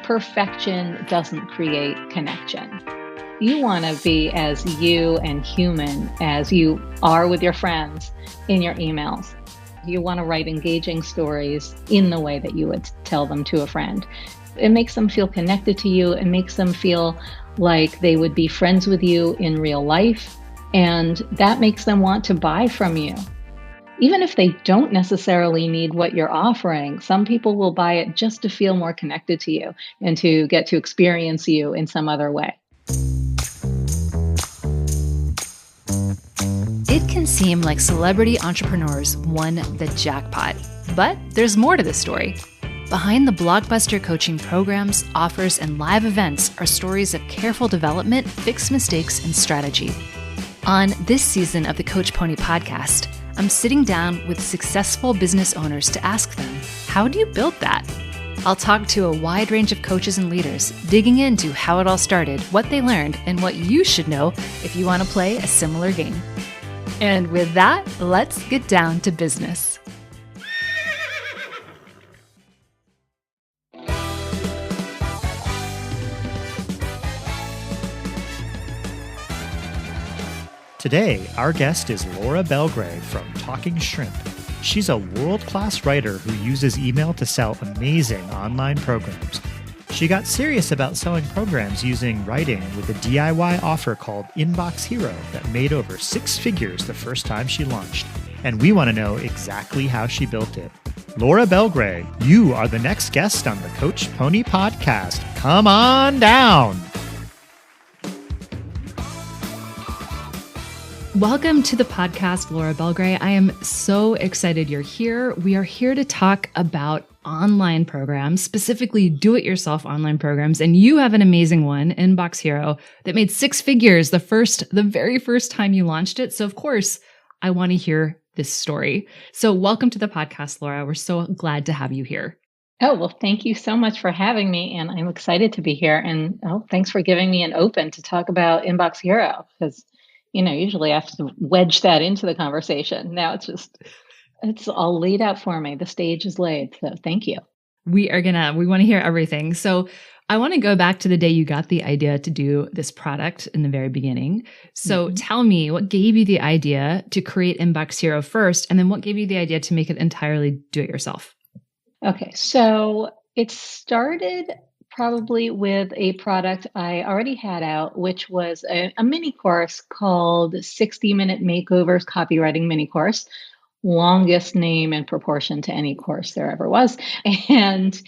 Perfection doesn't create connection. You want to be as you and human as you are with your friends in your emails. You want to write engaging stories in the way that you would tell them to a friend. It makes them feel connected to you. It makes them feel like they would be friends with you in real life. And that makes them want to buy from you. Even if they don't necessarily need what you're offering, some people will buy it just to feel more connected to you and to get to experience you in some other way. It can seem like celebrity entrepreneurs won the jackpot, but there's more to the story. Behind the blockbuster coaching programs, offers, and live events are stories of careful development, fixed mistakes, and strategy. On this season of the Coach Pony podcast, I'm sitting down with successful business owners to ask them, how do you build that? I'll talk to a wide range of coaches and leaders, digging into how it all started, what they learned, and what you should know if you want to play a similar game. And with that, let's get down to business. Today, our guest is Laura Belgray from Talking Shrimp. She's a world-class writer who uses email to sell amazing online programs. She got serious about selling programs using writing with a DIY offer called Inbox Hero that made over 6 figures the first time she launched. And we want to know exactly how she built it. Laura Belgray, you are the next guest on the Coach Pony podcast. Come on down. Welcome to the podcast, Laura Belgray. I am so excited you're here. We are here to talk about online programs, specifically do-it-yourself online programs. And you have an amazing one, Inbox Hero, that made 6 figures the very first time you launched it. So of course, I want to hear this story. So welcome to the podcast, Laura. We're so glad to have you here. Oh, well, thank you so much for having me. And I'm excited to be here. And thanks for giving me an open to talk about Inbox Hero, because usually I have to wedge that into the conversation. Now it's all laid out for me. The stage is laid. So thank you. We want to hear everything. So I want to go back to the day you got the idea to do this product in the very beginning. So Tell me, what gave you the idea to create Inbox Hero first? And then what gave you the idea to make it entirely do it yourself? Okay. So it started probably with a product I already had out, which was a mini course called 60-Minute Makeovers Copywriting Mini Course, longest name in proportion to any course there ever was. And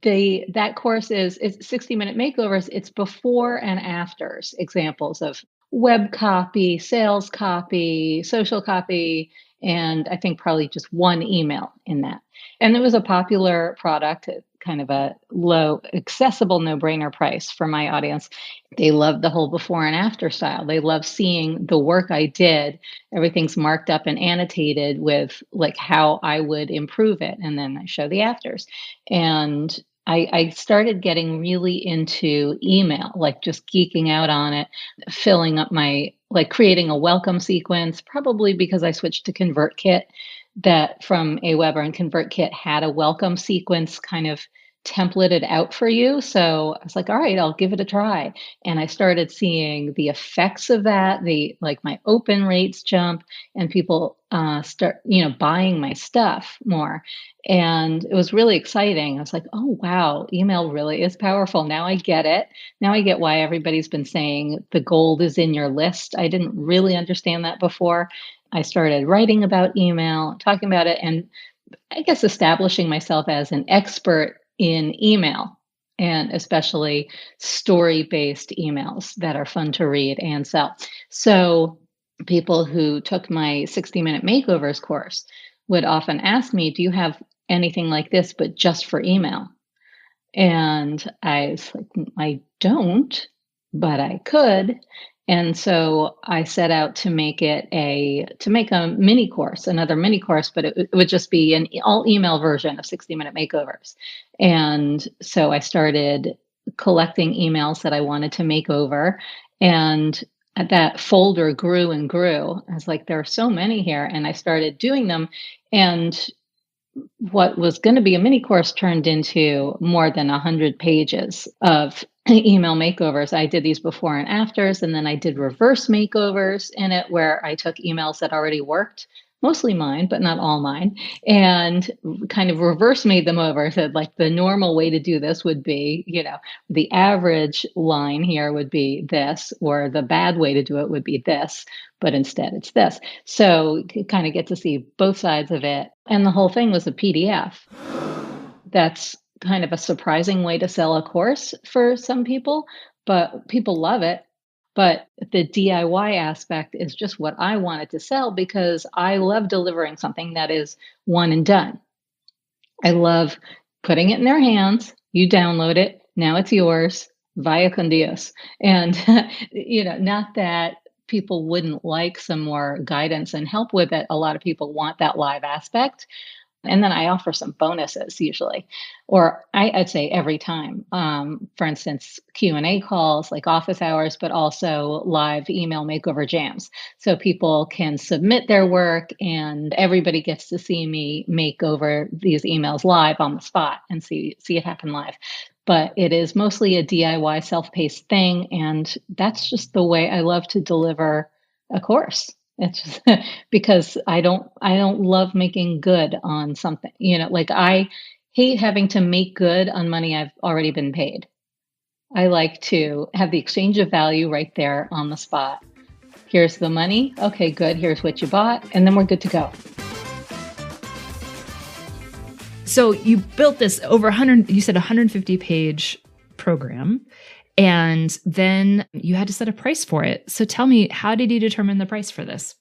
that course is 60-Minute Makeovers. It's before and afters examples of web copy, sales copy, social copy, and I think probably just one email in that. And it was a popular product, kind of a low, accessible, no-brainer price for my audience. They loved the whole before and after style. They loved seeing the work I did. Everything's marked up and annotated with like how I would improve it. And then I show the afters. And I started getting really into email, like just geeking out on it, filling up creating a welcome sequence, probably because I switched to ConvertKit, that from Aweber, and ConvertKit had a welcome sequence kind of templated out for you. So I was like, all right, I'll give it a try. And I started seeing the effects of that, my open rates jump, and people start, buying my stuff more. And it was really exciting. I was like, oh, wow, email really is powerful. Now I get it. Now I get why everybody's been saying the gold is in your list. I didn't really understand that before. I started writing about email, talking about it, and I guess establishing myself as an expert in email, and especially story-based emails that are fun to read and sell. So people who took my 60-Minute Makeovers course would often ask me, do you have anything like this, but just for email? And I was like, I don't, but I could. And so I set out to make a mini course, another mini course, but it would just be an all email version of 60-Minute Makeovers. And so I started collecting emails that I wanted to make over, and that folder grew and grew. I was like, there are so many here. And I started doing them. And what was going to be a mini course turned into more than 100 pages of email makeovers. I did these before and afters, and then I did reverse makeovers in it where I took emails that already worked, mostly mine, but not all mine, and kind of reverse made them over. So like the normal way to do this would be, the average line here would be this, or the bad way to do it would be this, but instead it's this. So you kind of get to see both sides of it. And the whole thing was a PDF. That's kind of a surprising way to sell a course for some people, but people love it. But the DIY aspect is just what I wanted to sell because I love delivering something that is one and done. I love putting it in their hands. You download it. Now it's yours. Vaya con Dios. And, not that people wouldn't like some more guidance and help with it. A lot of people want that live aspect. And then I offer some bonuses usually, or I'd say every time. For instance, Q&A calls like office hours, but also live email makeover jams. So people can submit their work and everybody gets to see me make over these emails live on the spot and see it happen live. But it is mostly a DIY self-paced thing. And that's just the way I love to deliver a course. It's just because I don't love making good on something. Like I hate having to make good on money I've already been paid. I like to have the exchange of value right there on the spot. Here's the money. Okay, good. Here's what you bought. And then we're good to go. So you built this over 100, you said 150 page program. And then you had to set a price for it. So tell me, how did you determine the price for this?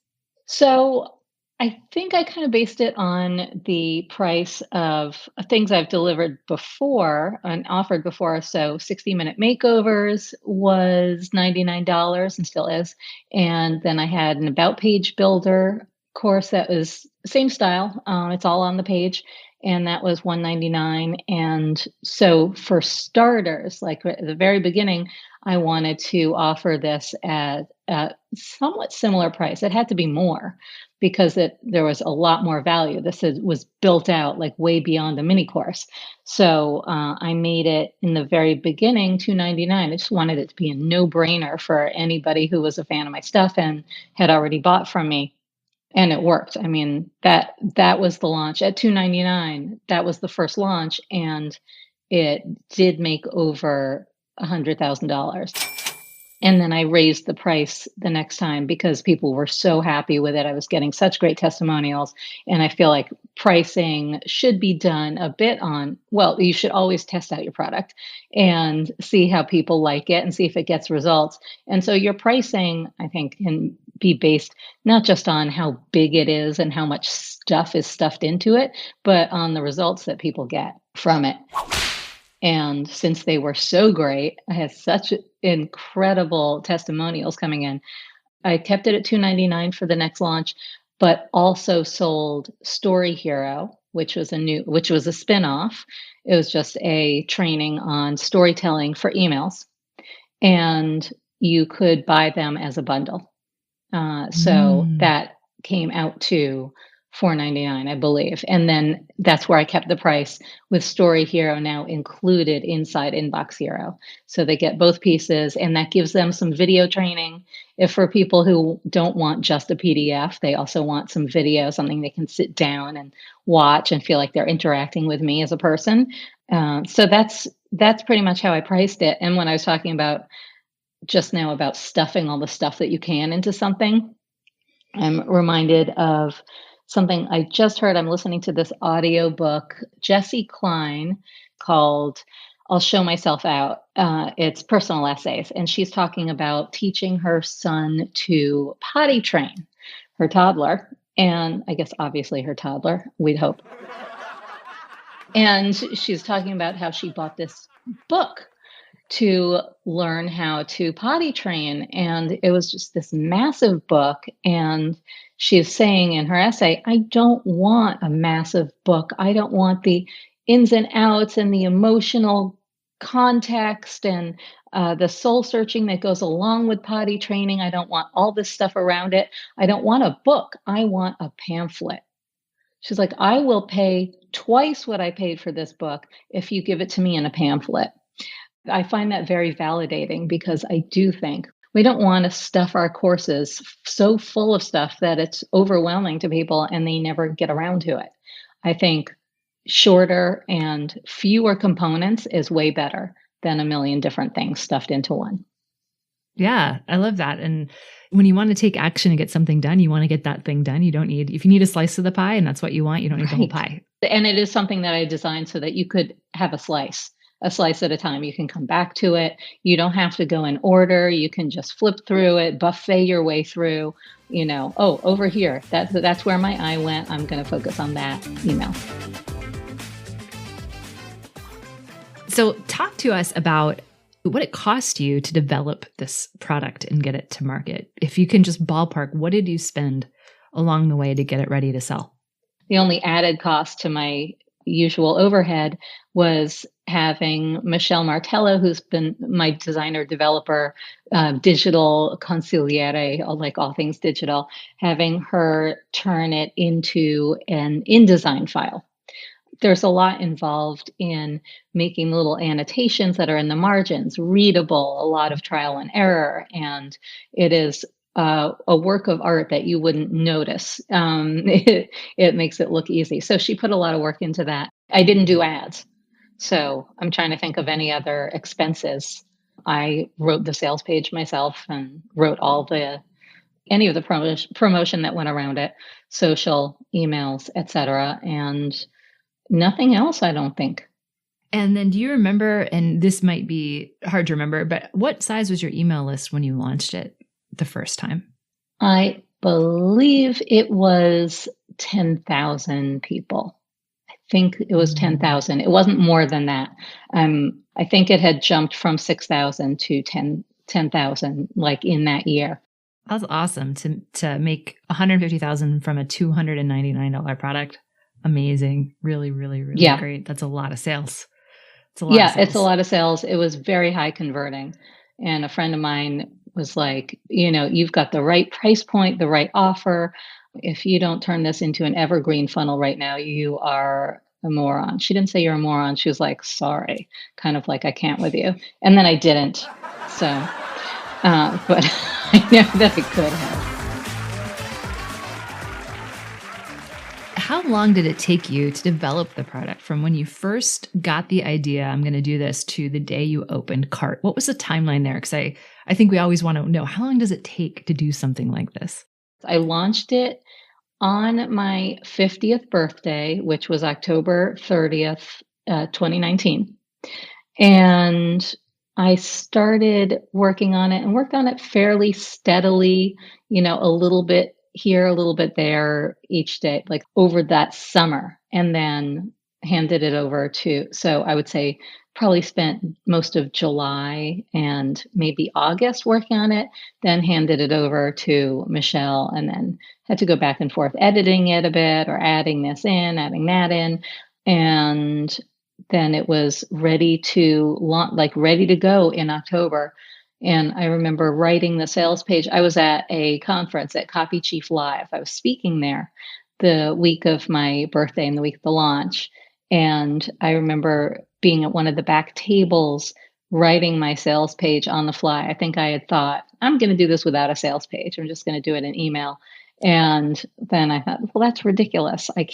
So I think I kind of based it on the price of things I've delivered before and offered before. So 60-minute makeovers was $99 and still is. And then I had an About Page Builder course that was same style. It's all on the page. And that was $199. And so for starters, like at the very beginning, I wanted to offer this at a somewhat similar price. It had to be more because there was a lot more value. This was built out like way beyond the mini course. So I made it in the very beginning $299. I just wanted it to be a no-brainer for anybody who was a fan of my stuff and had already bought from me. And it worked. I mean, that was the launch at $299. That was the first launch, and it did make over $100,000. And then I raised the price the next time because people were so happy with it. I was getting such great testimonials. And I feel like pricing should be done a bit on, well, you should always test out your product and see how people like it and see if it gets results. And so your pricing, I think, can be based not just on how big it is and how much stuff is stuffed into it, but on the results that people get from it. And since they were so great, I had such incredible testimonials coming in. I kept it at $299 for the next launch, but also sold Story Hero, which was a spinoff. It was just a training on storytelling for emails, and you could buy them as a bundle. So that came out to $499, I believe. And then that's where I kept the price with Story Hero now included inside Inbox Hero. So they get both pieces, and that gives them some video training. If for people who don't want just a PDF, they also want some video, something they can sit down and watch and feel like they're interacting with me as a person. So that's pretty much how I priced it. And when I was talking about just now about stuffing all the stuff that you can into something, I'm reminded of something I just heard. I'm listening to this audiobook, Jessie Klein, called I'll Show Myself Out. It's personal essays. And she's talking about teaching her son to potty train her toddler. And I guess obviously her toddler, we'd hope. And she's talking about how she bought this book to learn how to potty train. And it was just this massive book. And she's saying in her essay, I don't want a massive book. I don't want the ins and outs and the emotional context and the soul searching that goes along with potty training. I don't want all this stuff around it. I don't want a book. I want a pamphlet. She's like, I will pay twice what I paid for this book if you give it to me in a pamphlet. I find that very validating because I do think we don't want to stuff our courses so full of stuff that it's overwhelming to people and they never get around to it. I think shorter and fewer components is way better than a million different things stuffed into one. Yeah, I love that. And when you want to take action and get something done, you want to get that thing done. You don't need, if you need a slice of the pie and that's what you want, you don't need the whole pie. And it is something that I designed so that you could have a slice at a time. You can come back to it. You don't have to go in order. You can just flip through it, buffet your way through, oh, over here, that's where my eye went. I'm going to focus on that email. So talk to us about what it cost you to develop this product and get it to market. If you can just ballpark, what did you spend along the way to get it ready to sell? The only added cost to my usual overhead was having Michelle Martello, who's been my designer, developer, digital consigliere, like all things digital, having her turn it into an InDesign file. There's a lot involved in making little annotations that are in the margins, readable, a lot of trial and error, and it is a work of art that you wouldn't notice. It makes it look easy. So she put a lot of work into that. I didn't do ads. So I'm trying to think of any other expenses. I wrote the sales page myself and wrote any of the promotion that went around it, social, emails, etc. And nothing else, I don't think. And then do you remember, and this might be hard to remember, but what size was your email list when you launched it the first time? I believe it was 10,000 people. I think it was 10,000. It wasn't more than that. I think it had jumped from 6,000 to 10,000 like in that year. That's awesome to make 150,000 from a $299 product. Amazing. Really, really, really great. That's a lot of sales. It's a lot of sales. It was very high converting. And a friend of mine was like, you've got the right price point, the right offer. If you don't turn this into an evergreen funnel right now, you are a moron. She didn't say you're a moron. She was like, sorry, kind of like, I can't with you. And then I didn't. So, but I know that I could have. How long did it take you to develop the product from when you first got the idea, I'm going to do this, to the day you opened Cart? What was the timeline there? Because I think we always want to know, how long does it take to do something like this? I launched it on my 50th birthday, which was October 30th, 2019. And I started working on it and worked on it fairly steadily, a little bit here, a little bit there each day, like over that summer, and then handed it over so I would say probably spent most of July and maybe August working on it, then handed it over to Michelle, and then had to go back and forth editing it a bit or adding this in, adding that in. And then it was ready to launch, like ready to go in October. And I remember writing the sales page. I was at a conference at Copy Chief Live. I was speaking there the week of my birthday and the week of the launch. And I remember being at one of the back tables, writing my sales page on the fly. I think I had thought, I'm going to do this without a sales page. I'm just going to do it in email. And then I thought, well, that's ridiculous. I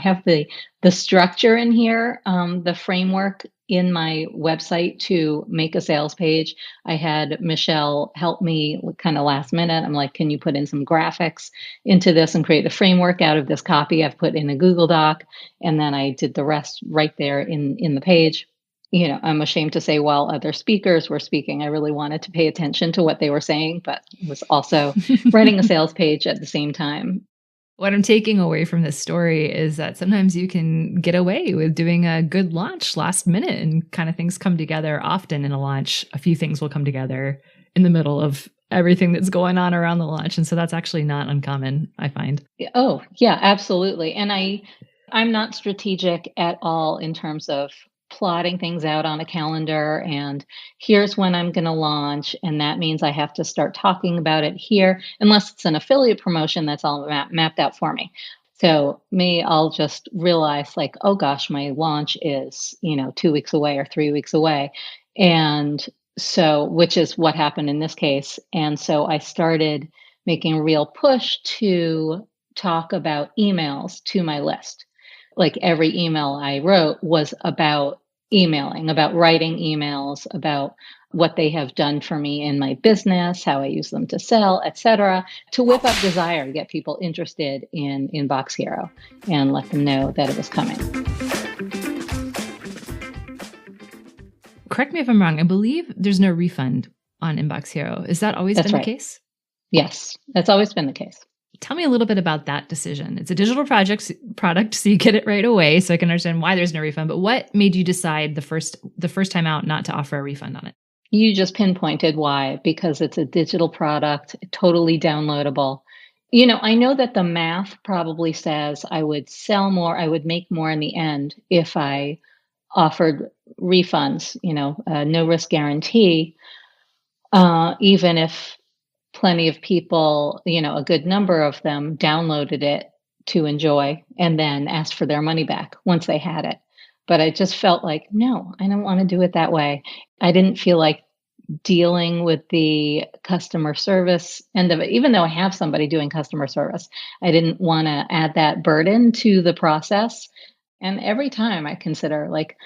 have the structure in here, the framework in my website to make a sales page. I had Michelle help me kind of last minute. I'm like, can you put in some graphics into this and create the framework out of this copy I've put in a Google Doc? And then I did the rest right there in the page. I'm ashamed to say while other speakers were speaking, I really wanted to pay attention to what they were saying, but was also writing a sales page at the same time. What I'm taking away from this story is that sometimes you can get away with doing a good launch last minute, and kind of things come together often in a launch. A few things will come together in the middle of everything that's going on around the launch. And so that's actually not uncommon, I find. Oh, yeah, absolutely. And I'm not strategic at all in terms of plotting things out on a calendar and here's when I'm going to launch. And that means I have to start talking about it here, unless it's an affiliate promotion that's all mapped out for me. So me, I'll just realize like, oh gosh, my launch is, 2 weeks away or 3 weeks away. And so, which is what happened in this case. And so I started making a real push to talk about emails to my list. Like every email I wrote was about emailing, about writing emails, about what they have done for me in my business, how I use them to sell, etc., to whip up desire, get people interested in Inbox Hero and let them know that it was coming. Correct me if I'm wrong. I believe there's no refund on Inbox Hero. Is that always been the case? Yes, that's always been the case. Tell me a little bit about that decision. It's a digital product, so you get it right away, so I can understand why there's no refund. But what made you decide the first time out not to offer a refund on it? You just pinpointed why, because it's a digital product, totally downloadable. I know that the math probably says I would sell more, I would make more in the end if I offered refunds, no risk guarantee, even if plenty of people, a good number of them downloaded it to enjoy and then asked for their money back once they had it. But I just felt like, no, I don't want to do it that way. I didn't feel like dealing with the customer service end of it. Even though I have somebody doing customer service, I didn't want to add that burden to the process. And every time I consider like,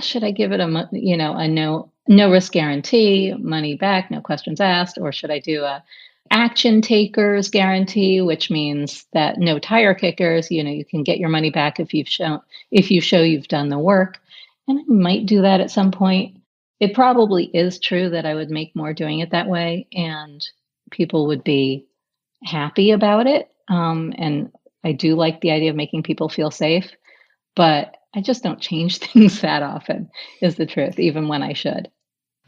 should I give it a no risk guarantee, money back, no questions asked, or should I do a action takers guarantee, which means that no tire kickers, you can get your money back if you show you've done the work. And I might do that at some point. It probably is true that I would make more doing it that way and people would be happy about it. And I do like the idea of making people feel safe, but I just don't change things that often, is the truth, even when I should.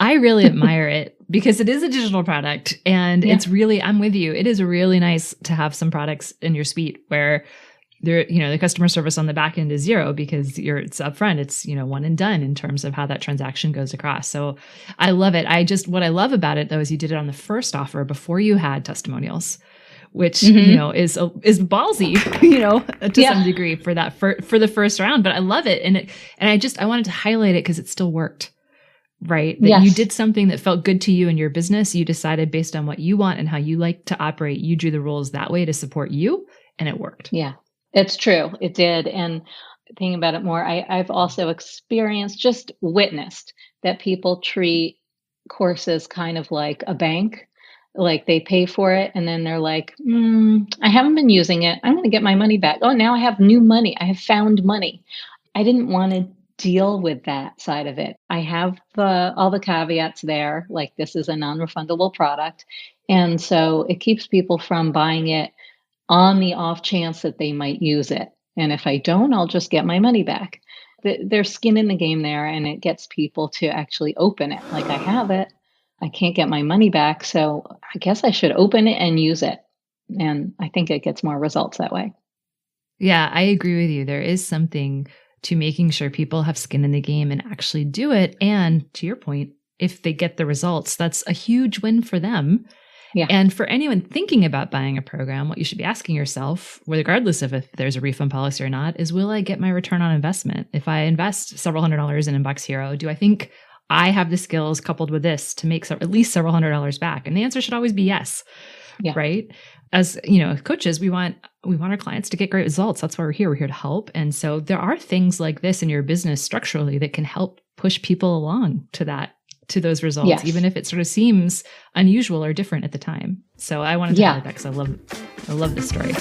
I really admire it because it is a digital product and it's really, I'm with you. It is really nice to have some products in your suite where the customer service on the back end is zero because it's upfront. It's, one and done in terms of how that transaction goes across. So I love it. What I love about it though, is you did it on the first offer before you had testimonials, which, is ballsy, to some degree for that, for the first round, but I love it. And I wanted to highlight it because it still worked. Right? That you did something that felt good to you in your business. You decided based on what you want and how you like to operate, you drew the rules that way to support you, and it worked. Yeah, it's true. It did. And thinking about it more, I've also just witnessed that people treat courses kind of like a bank. Like they pay for it and then they're like, I haven't been using it. I'm going to get my money back. Oh, now I have new money. I have found money. I didn't want to deal with that side of it. I have all the caveats there, like this is a non-refundable product. And so it keeps people from buying it on the off chance that they might use it. And if I don't, I'll just get my money back. There's skin in the game there, and it gets people to actually open it. Like I have it, I can't get my money back, so I guess I should open it and use it. And I think it gets more results that way. Yeah, I agree with you. There is something to making sure people have skin in the game and actually do it. And to your point, if they get the results, that's a huge win for them. Yeah. And for anyone thinking about buying a program, what you should be asking yourself, regardless of if there's a refund policy or not, is will I get my return on investment? If I invest several $100s in Inbox Hero, do I think I have the skills coupled with this to make at least several $100s back? And the answer should always be yes. Yeah. Right? As coaches, we want our clients to get great results. That's why we're here. We're here to help. And so there are things like this in your business structurally that can help push people along to those results, even if it sort of seems unusual or different at the time. So I wanted to highlight that because I love this story.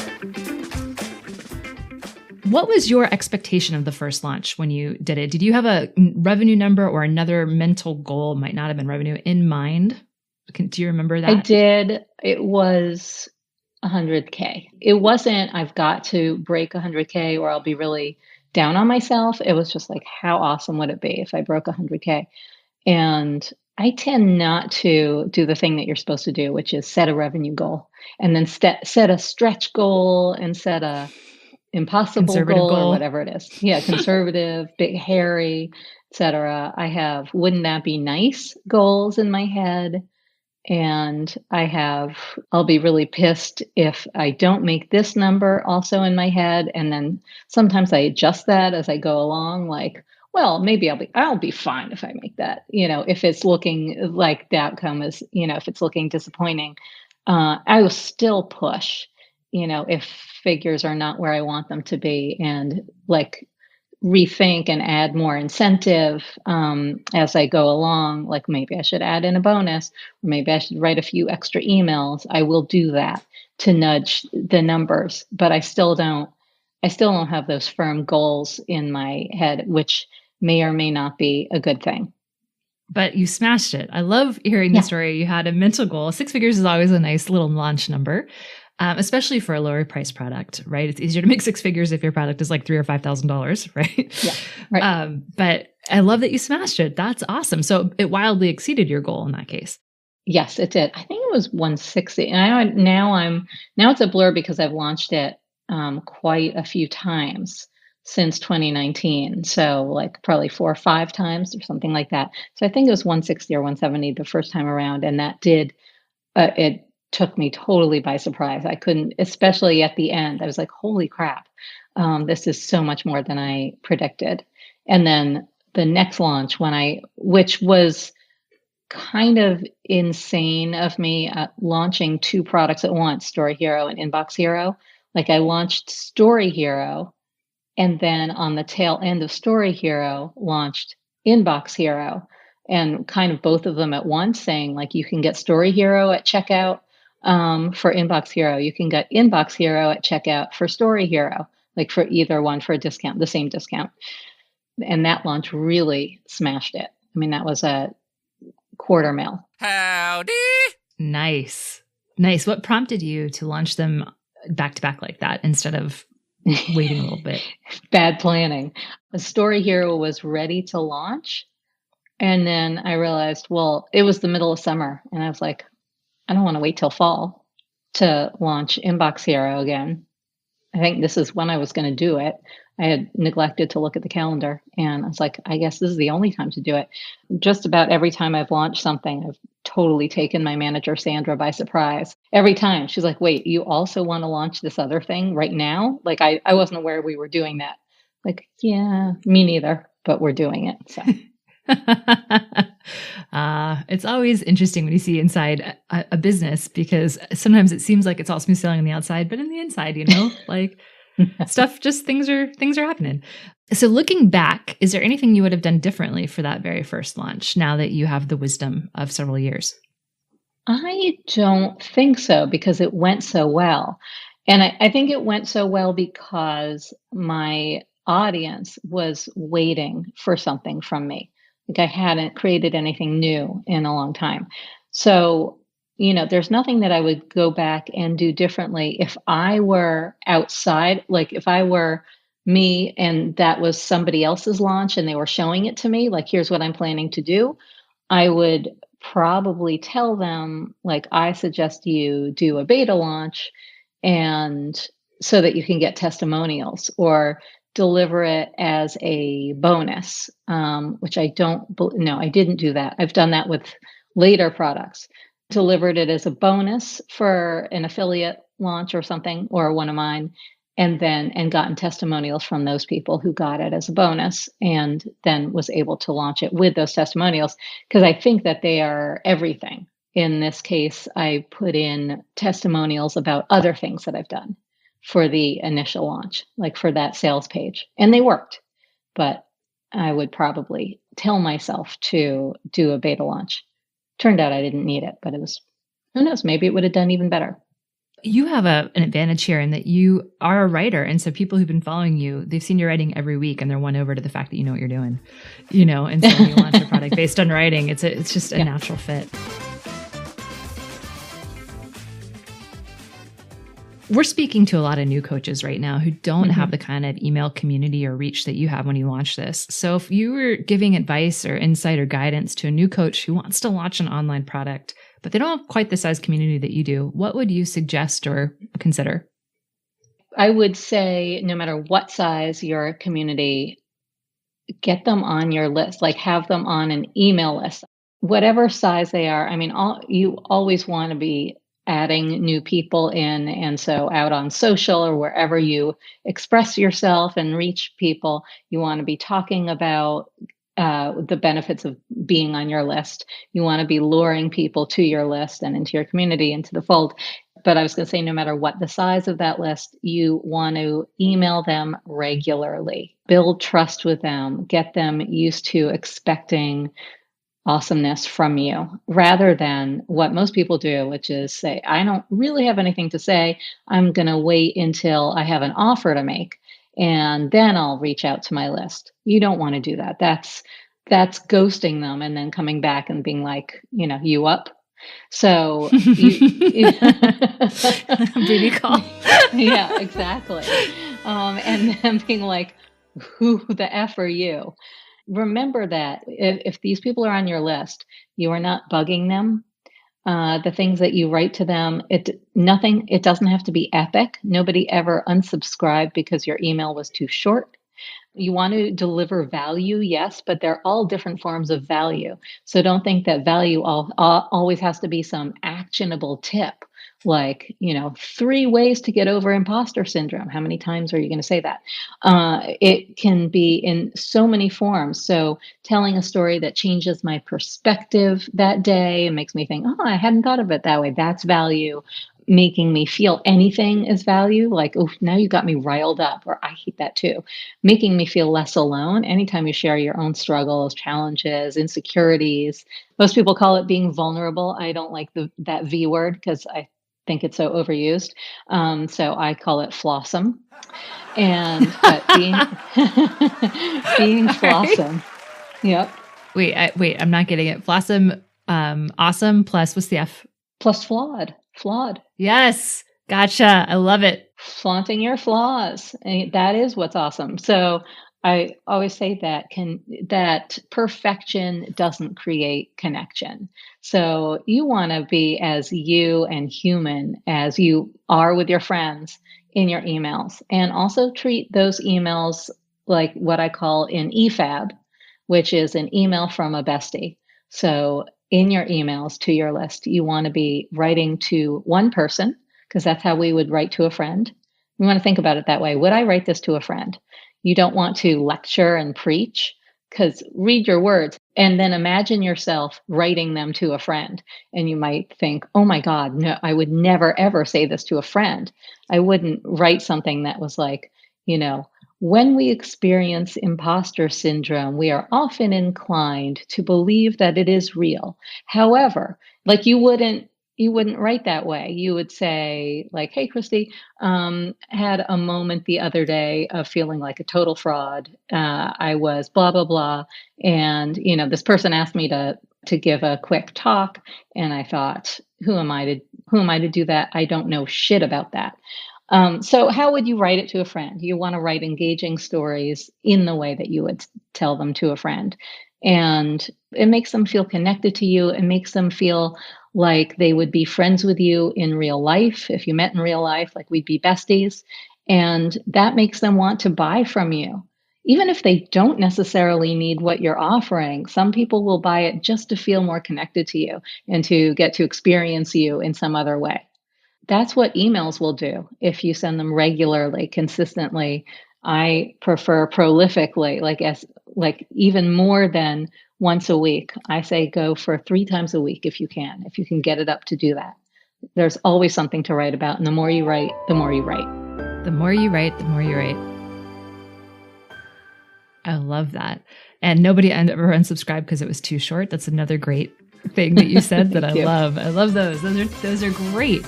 What was your expectation of the first launch when you did it? Did you have a revenue number or another mental goal, might not have been revenue, in mind? Do you remember that? I did. It was 100K. It wasn't, I've got to break 100K or I'll be really down on myself. It was just like, how awesome would it be if I broke 100K? And I tend not to do the thing that you're supposed to do, which is set a revenue goal and then set a stretch goal and set a impossible goal or whatever it is. Yeah, conservative, big, hairy, etc. I have, wouldn't that be nice goals in my head. And I'll be really pissed if I don't make this number also in my head. And then sometimes I adjust that as I go along, like, well, maybe I'll be fine if I make that, if it's looking like the outcome is, if it's looking disappointing, I will still push, if figures are not where I want them to be, and like rethink and add more incentive as I go along. Like maybe I should add in a bonus, or maybe I should write a few extra emails. I will do that to nudge the numbers, but I still don't have those firm goals in my head, which may or may not be a good thing. But you smashed it. I love hearing the story. You had a mental goal. 6 figures is always a nice little launch number. Especially for a lower price product, right? It's easier to make 6 figures if your product is like $3,000 or $5,000, right? Yeah, right. But I love that you smashed it. That's awesome. So it wildly exceeded your goal in that case. Yes, it did. I think it was 160. And now it's a blur because I've launched it quite a few times since 2019. So like probably 4 or 5 times or something like that. So I think it was 160 or 170 the first time around, and that did it took me totally by surprise. I couldn't, especially at the end. I was like, holy crap, this is so much more than I predicted. And then the next launch, which was kind of insane of me, launching 2 products at once, Story Hero and Inbox Hero. Like I launched Story Hero, and then on the tail end of Story Hero, launched Inbox Hero, and kind of both of them at once, saying like, you can get Story Hero at checkout for Inbox Hero. You can get Inbox Hero at checkout for Story Hero, like for either one for a discount, the same discount. And that launch really smashed it. I mean, that was a $250,000. Howdy. Nice. What prompted you to launch them back to back like that instead of waiting a little bit? Bad planning. The Story Hero was ready to launch. And then I realized, well, it was the middle of summer. And I was like, I don't want to wait till fall to launch Inbox Hero again. I think this is when I was going to do it. I had neglected to look at the calendar, and I was like, I guess this is the only time to do it. Just about every time I've launched something, I've totally taken my manager, Sandra, by surprise. Every time she's like, wait, you also want to launch this other thing right now? Like I wasn't aware we were doing that. Like, yeah, me neither, but we're doing it. So. It's always interesting when you see inside a business, because sometimes it seems like it's all smooth sailing on the outside, but in the inside, like things are happening. So looking back, is there anything you would have done differently for that very first launch now that you have the wisdom of several years? I don't think so, because it went so well. And I think it went so well because my audience was waiting for something from me. Like I hadn't created anything new in a long time. So, there's nothing that I would go back and do differently if I were outside, like if I were me and that was somebody else's launch and they were showing it to me, like, here's what I'm planning to do. I would probably tell them, like, I suggest you do a beta launch, and so that you can get testimonials, or deliver it as a bonus, which I didn't do that. I've done that with later products, delivered it as a bonus for an affiliate launch or something, or one of mine, and gotten testimonials from those people who got it as a bonus, and then was able to launch it with those testimonials, because I think that they are everything. In this case, I put in testimonials about other things that I've done for the initial launch, like for that sales page. And they worked, but I would probably tell myself to do a beta launch. Turned out I didn't need it, but it was, who knows, maybe it would have done even better. You have an advantage here in that you are a writer. And so people who've been following you, they've seen your writing every week, and they're won over to the fact that you know what you're doing, and so when you launch a product based on writing, it's just a natural fit. We're speaking to a lot of new coaches right now who don't have the kind of email community or reach that you have when you launch this. So if you were giving advice or insight or guidance to a new coach who wants to launch an online product, but they don't have quite the size community that you do, what would you suggest or consider? I would say no matter what size your community, get them on your list, like have them on an email list. whatever size they are. I mean, you always want to be adding new people in. And so out on social or wherever you express yourself and reach people, you want to be talking about the benefits of being on your list. You want to be luring people to your list and into your community, into the fold. But I was going to say, no matter what the size of that list, you want to email them regularly, build trust with them, get them used to expecting awesomeness from you rather than what most people do, which is say, I don't really have anything to say. I'm going to wait until I have an offer to make and then I'll reach out to my list. You don't want to do that. That's ghosting them and then coming back and being like, you up? So booty call. Yeah, exactly. And then being like, who the F are you? Remember that if these people are on your list, you are not bugging them. The things that you write to them, it doesn't have to be epic. Nobody ever unsubscribed because your email was too short. You want to deliver value, yes, but they're all different forms of value. So don't think that value always has to be some actionable tip, like, 3 ways to get over imposter syndrome. How many times are you going to say that? It can be in so many forms. So telling a story that changes my perspective that day and makes me think, oh, I hadn't thought of it that way. That's value. Making me feel anything is value, like, oh, now you got me riled up, or I hate that too. Making me feel less alone. Anytime you share your own struggles, challenges, insecurities, most people call it being vulnerable. I don't like that V word because I think it's so overused. So I call it flossom. But being flossom. Right. Yep. Wait, I'm not getting it. Flossom, awesome plus what's the F? Plus flawed. Yes. Gotcha. I love it. Flaunting your flaws. And that is what's awesome. So I always say that perfection doesn't create connection. So you want to be as you and human as you are with your friends in your emails, and also treat those emails like what I call an EFAB, which is an email from a bestie. So in your emails to your list, you want to be writing to one person, because that's how we would write to a friend. You want to think about it that way. Would I write this to a friend? You don't want to lecture and preach, because read your words and then imagine yourself writing them to a friend. And you might think, oh my God, no, I would never, ever say this to a friend. I wouldn't write something that was like, when we experience imposter syndrome, we are often inclined to believe that it is real. However, like you wouldn't write that way. You would say like, hey, Christie, had a moment the other day of feeling like a total fraud. I was blah, blah, blah. And, this person asked me to give a quick talk. And I thought, who am I to do that? I don't know shit about that. So how would you write it to a friend? You want to write engaging stories in the way that you would tell them to a friend. And it makes them feel connected to you. It makes them feel like they would be friends with you in real life. If you met in real life, like we'd be besties. And that makes them want to buy from you. Even if they don't necessarily need what you're offering, some people will buy it just to feel more connected to you and to get to experience you in some other way. That's what emails will do if you send them regularly, consistently. I prefer prolifically, like even more than once a week. I say go for 3 times a week if you can get it up to do that. There's always something to write about. And the more you write, the more you write. The more you write, the more you write. I love that. And nobody ever unsubscribed because it was too short. That's another great thing that you said that I love. I love those. Those are great.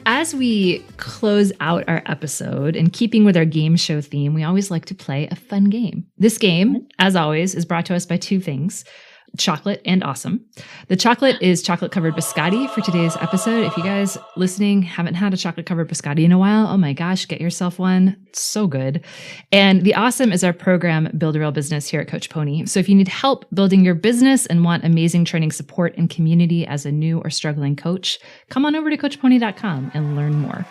As we close out our episode, in keeping with our game show theme, we always like to play a fun game. This game, as always, is brought to us by 2 things: chocolate and awesome. The chocolate is chocolate-covered biscotti for today's episode. If you guys listening haven't had a chocolate-covered biscotti in a while, oh my gosh, get yourself one. It's so good. And the awesome is our program, Build a Real Business, here at Coach Pony. So if you need help building your business and want amazing training support and community as a new or struggling coach, come on over to coachpony.com and learn more.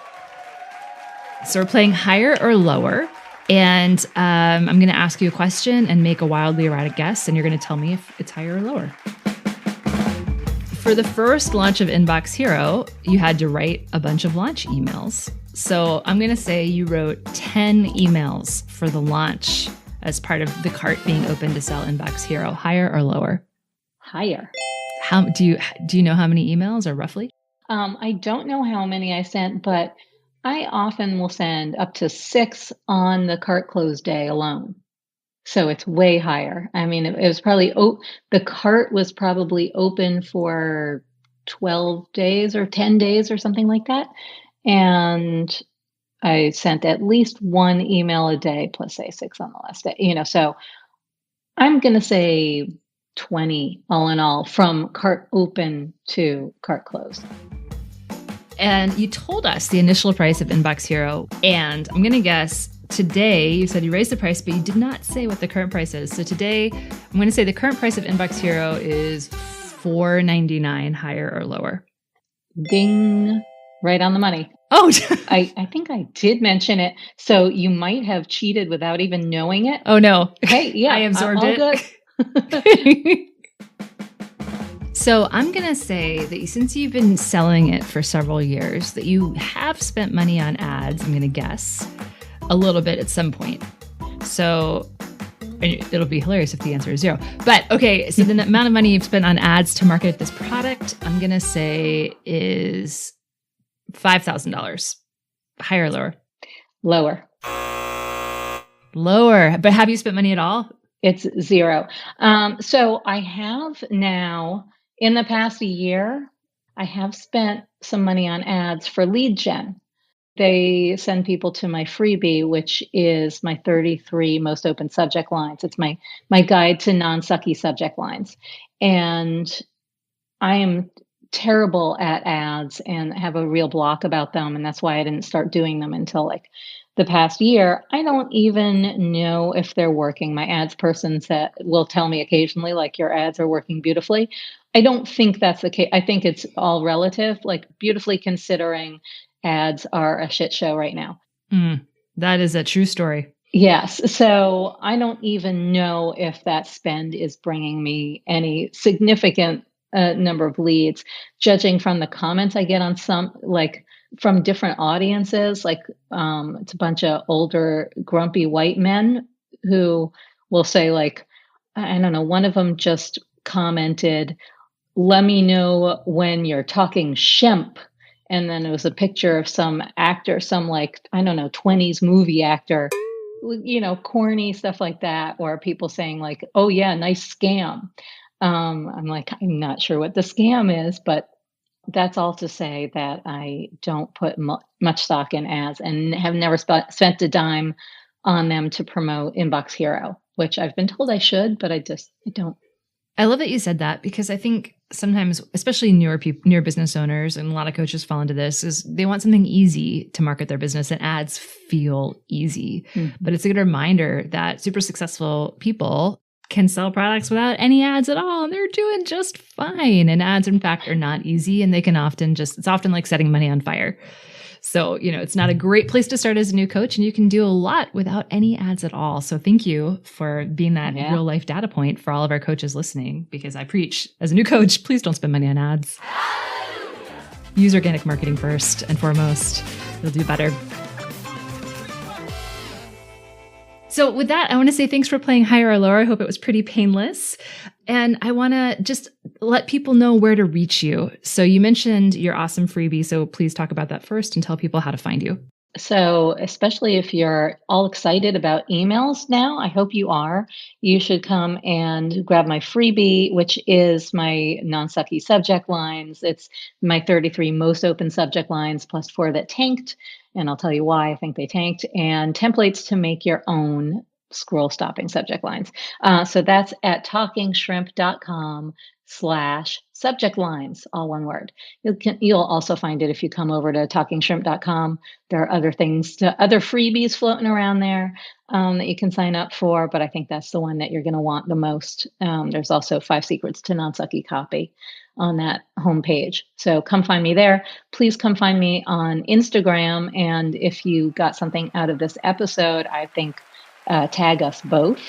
So we're playing higher or lower. And I'm going to ask you a question and make a wildly erratic guess, and you're going to tell me if it's higher or lower. For the first launch of Inbox Hero, you had to write a bunch of launch emails. So I'm going to say you wrote 10 emails for the launch as part of the cart being open to sell Inbox Hero. Higher or lower? Higher. How do you know how many emails, or roughly? I don't know how many I sent, but I often will send up to 6 on the cart close day alone. So it's way higher. I mean, it was probably, the cart was probably open for 12 days or 10 days or something like that. And I sent at least 1 email a day plus say 6 on the last day, so I'm going to say 20 all in all from cart open to cart closed. And you told us the initial price of Inbox Hero. And I'm going to guess today, you said you raised the price, but you did not say what the current price is. So today, I'm going to say the current price of Inbox Hero is $4.99, higher or lower? Ding, right on the money. Oh, I think I did mention it. So you might have cheated without even knowing it. Oh, no. Hey, yeah. I absorbed all it. Good. So I'm going to say that since you've been selling it for several years, that you have spent money on ads, I'm going to guess, a little bit at some point. So it'll be hilarious if the answer is 0. But okay, so the amount of money you've spent on ads to market this product, I'm going to say is $5,000. Higher or lower? Lower. Lower. But have you spent money at all? It's 0. So I have now, in the past year, I have spent some money on ads for lead gen. They send people to my freebie, which is my 33 most open subject lines. It's my guide to non-sucky subject lines. And I am terrible at ads and have a real block about them. And that's why I didn't start doing them until like the past year. I don't even know if they're working. My ads person will tell me occasionally, like, your ads are working beautifully. I don't think that's the case. I think it's all relative, like beautifully, considering ads are a shit show right now. That is a true story. Yes. So I don't even know if that spend is bringing me any significant number of leads, judging from the comments I get on some, like from different audiences. Like it's a bunch of older, grumpy white men who will say, like, I don't know, one of them just commented, "Let me know when you're talking shemp." And then it was a picture of some actor, some like, I don't know, 20s movie actor, corny stuff like that, or people saying like, "Oh yeah, nice scam." I'm like, I'm not sure what the scam is, but that's all to say that I don't put much stock in ads and have never spent a dime on them to promote Inbox Hero, which I've been told I should, but I don't. I love that you said that, because I think sometimes, especially newer business owners, and a lot of coaches fall into this, is they want something easy to market their business, and ads feel easy. But it's a good reminder that super successful people can sell products without any ads at all, and they're doing just fine. And ads, in fact, are not easy, and they can it's often like setting money on fire. So, it's not a great place to start as a new coach, and you can do a lot without any ads at all. So thank you for being that real life data point for all of our coaches listening, because I preach as a new coach, please don't spend money on ads. Use organic marketing first and foremost. You'll do better. So with that, I want to say thanks for playing higher or lower. I hope it was pretty painless. And I want to just let people know where to reach you. So you mentioned your awesome freebie. So please talk about that first and tell people how to find you. So especially if you're all excited about emails now, I hope you are, you should come and grab my freebie, which is my non-sucky subject lines. It's my 33 most open subject lines plus 4 that tanked. And I'll tell you why I think they tanked, and templates to make your own scroll stopping subject lines. So that's at talkingshrimp.com/subject lines, all one word. You'll also find it if you come over to talkingshrimp.com. There are other freebies floating around there that you can sign up for, but I think that's the one that you're going to want the most. There's also 5 secrets to non-sucky copy on that homepage. So come find me there. Please come find me on Instagram. And if you got something out of this episode, I think tag us both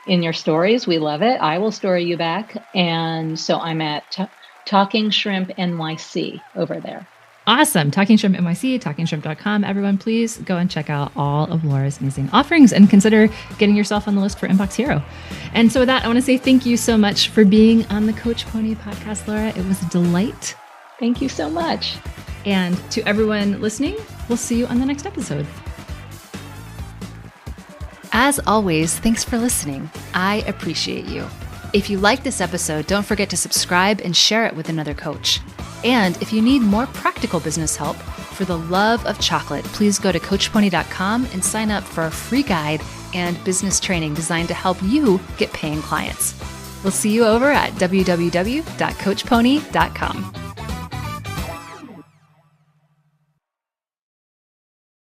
in your stories. We love it. I will story you back. And so I'm at Talking Shrimp NYC over there. Awesome. Talking Shrimp NYC, talkingshrimp.com. Everyone, please go and check out all of Laura's amazing offerings and consider getting yourself on the list for Inbox Hero. And so with that, I want to say thank you so much for being on the Coach Pony podcast, Laura. It was a delight. Thank you so much. And to everyone listening, we'll see you on the next episode. As always, thanks for listening. I appreciate you. If you like this episode, don't forget to subscribe and share it with another coach. And if you need more practical business help, for the love of chocolate, please go to coachpony.com and sign up for a free guide and business training designed to help you get paying clients. We'll see you over at www.coachpony.com.